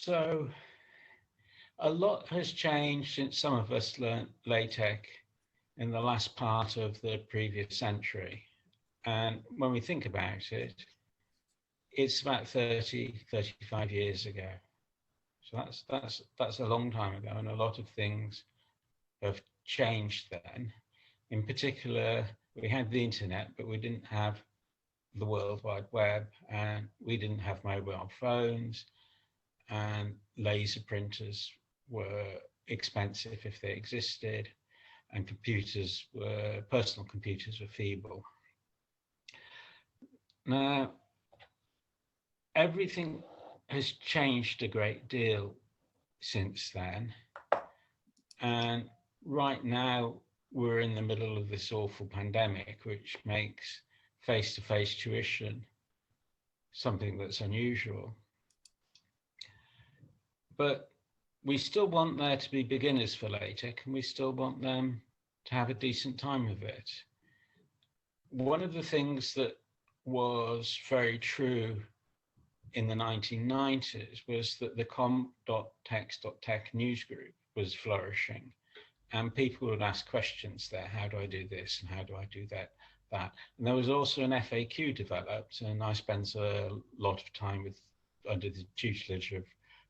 So a lot has changed since some of us learnt LaTeX in the last part of the previous century. And when we think about it, it's about 30, 35 years ago. So that's a long time ago, and a lot of things have changed then. In particular, we had the internet, but we didn't have the World Wide Web, and we didn't have mobile phones, and laser printers were expensive if they existed, and personal computers were feeble. Now, everything has changed a great deal since then. And right now, we're in the middle of this awful pandemic, which makes face-to-face tuition something that's unusual. But we still want there to be beginners for LaTeX, and we still want them to have a decent time of it. One of the things that was very true in the 1990s was that the com.tex.tech newsgroup was flourishing, and people would ask questions there. How do I do this? And how do I do that? And there was also an FAQ developed, and I spent a lot of time under the tutelage of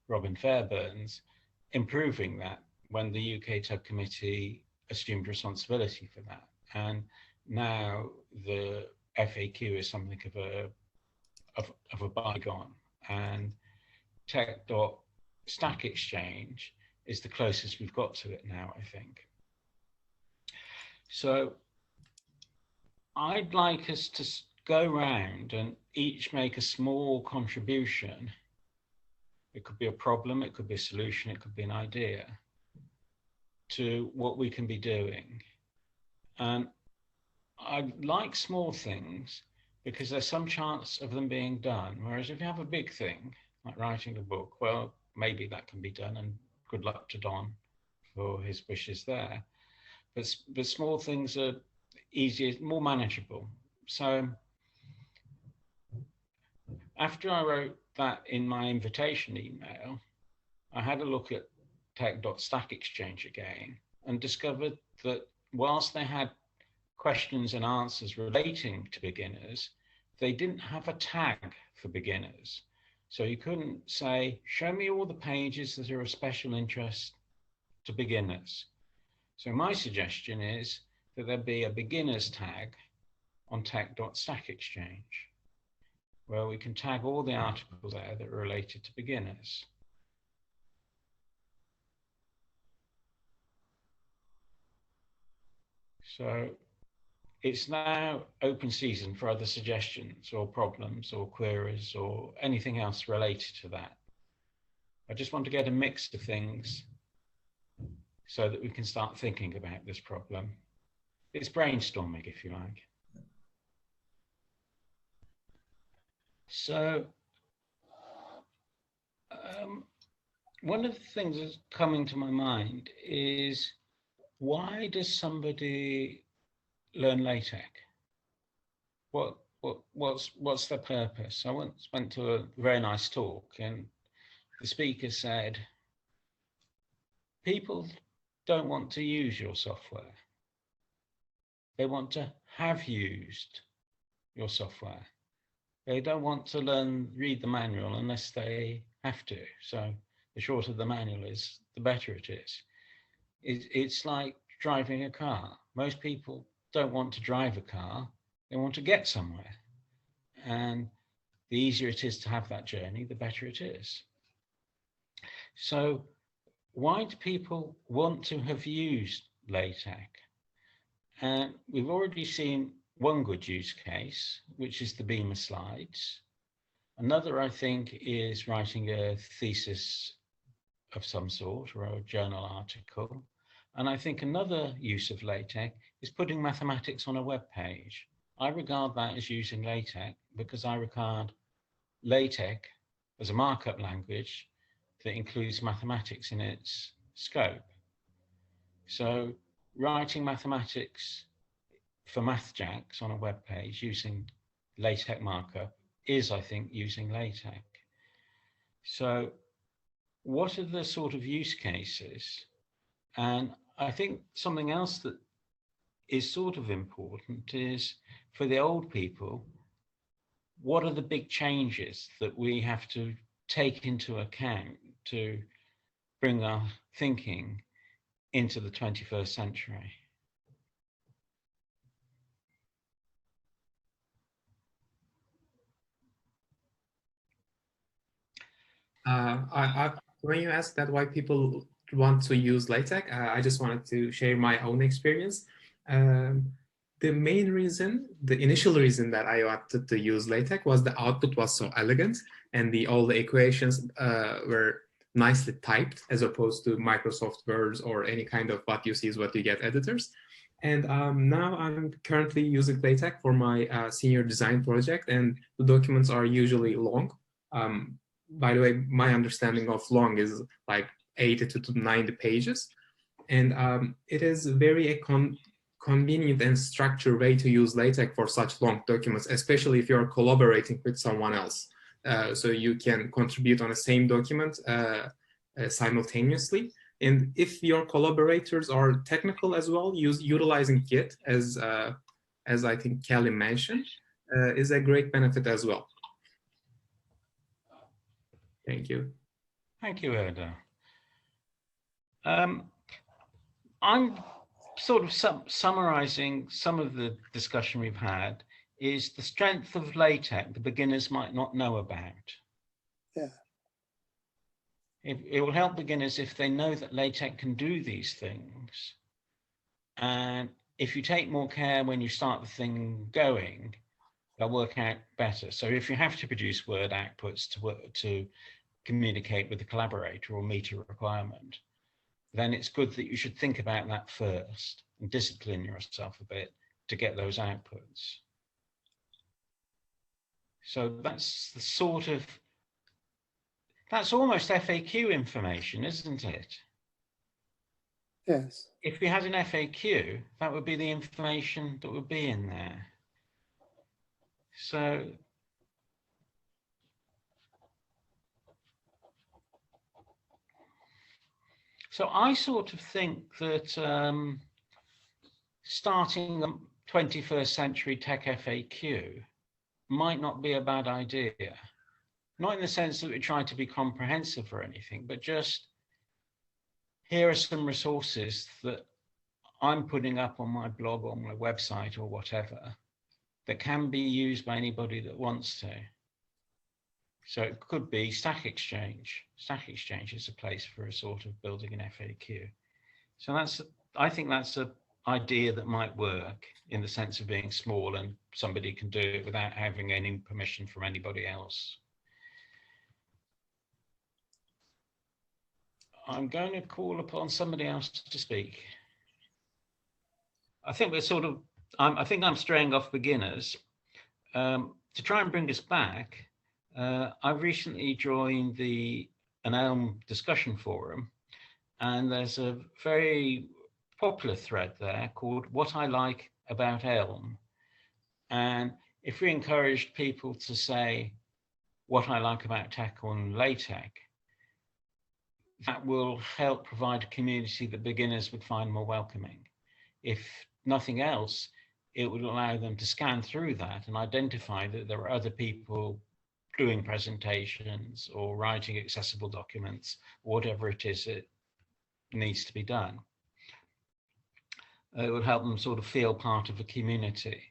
Robin Fairburns, improving that when the UK TUG committee assumed responsibility for that. And now the FAQ is something of a bygone, and tech.stack exchange is the closest we've got to it now, I think. So I'd like us to go round and each make a small contribution. It could be a problem, it could be a solution, it could be an idea to what we can be doing. And I like small things because there's some chance of them being done. Whereas if you have a big thing, like writing a book, well, maybe that can be done, and good luck to Don for his wishes there. But small things are easier, more manageable. So after I wrote that in my invitation email, I had a look at tech.stack exchange again and discovered that whilst they had questions and answers relating to beginners, they didn't have a tag for beginners. So you couldn't say, show me all the pages that are of special interest to beginners. So my suggestion is that there be a beginners tag on tech.stack exchange, where we can tag all the articles there that are related to beginners. So it's now open season for other suggestions or problems or queries or anything else related to that. I just want to get a mix of things so that we can start thinking about this problem. It's brainstorming, if you like. So one of the things that's coming to my mind is, why does somebody learn LaTeX? What's their purpose? I once went to a very nice talk, and the speaker said, people don't want to use your software. They want to have used your software. They don't want to read the manual unless they have to. So the shorter the manual is, the better it is. It's like driving a car. Most people don't want to drive a car, they want to get somewhere. And the easier it is to have that journey, the better it is. So why do people want to have used LaTeX? And we've already seen one good use case, which is the Beamer slides. Another, I think, is writing a thesis of some sort or a journal article. And I think another use of LaTeX is putting mathematics on a web page. I regard that as using LaTeX because I regard LaTeX as a markup language that includes mathematics in its scope. So writing mathematics for MathJax on a web page using LaTeX markup is, I think, using LaTeX. So what are the sort of use cases? And I think something else that is sort of important is for the old people, what are the big changes that we have to take into account to bring our thinking into the 21st century? When you ask that why people want to use LaTeX, I just wanted to share my own experience. The main reason, the initial reason that I wanted to use LaTeX was the output was so elegant and all the equations were nicely typed as opposed to Microsoft Words or any kind of what you see is what you get editors. And now I'm currently using LaTeX for my senior design project, and the documents are usually long. By the way, my understanding of long is like 80 to 90 pages. And it is very convenient and structured way to use LaTeX for such long documents, especially if you're collaborating with someone else. So you can contribute on the same document simultaneously. And if your collaborators are technical as well, utilizing Git, as I think Kelly mentioned, is a great benefit as well. Thank you. Thank you, Erda. I'm sort of summarizing some of the discussion we've had is the strength of LaTeX the beginners might not know about. Yeah. It will help beginners if they know that LaTeX can do these things. And if you take more care when you start the thing going, they'll work out better. So if you have to produce Word outputs to communicate with the collaborator or meet a requirement, then it's good that you should think about that first and discipline yourself a bit to get those outputs. So that's the sort of, that's almost FAQ information, isn't it? Yes. If we had an FAQ, that would be the information that would be in there. So I sort of think that starting a 21st century tech FAQ might not be a bad idea. Not in the sense that we try to be comprehensive or anything, but just here are some resources that I'm putting up on my blog, on my website or whatever, that can be used by anybody that wants to. So it could be Stack Exchange. Stack Exchange is a place for a sort of building an FAQ. So I think that's an idea that might work in the sense of being small and somebody can do it without having any permission from anybody else. I'm going to call upon somebody else to speak. I think we're sort of, I think I'm straying off beginners. To try and bring us back, I've recently joined an Elm discussion forum, and there's a very popular thread there called What I Like About Elm. And if we encouraged people to say what I like about tech on LaTeX, that will help provide a community that beginners would find more welcoming. If nothing else, it would allow them to scan through that and identify that there are other people doing presentations or writing accessible documents, whatever it is that needs to be done. It would help them sort of feel part of a community.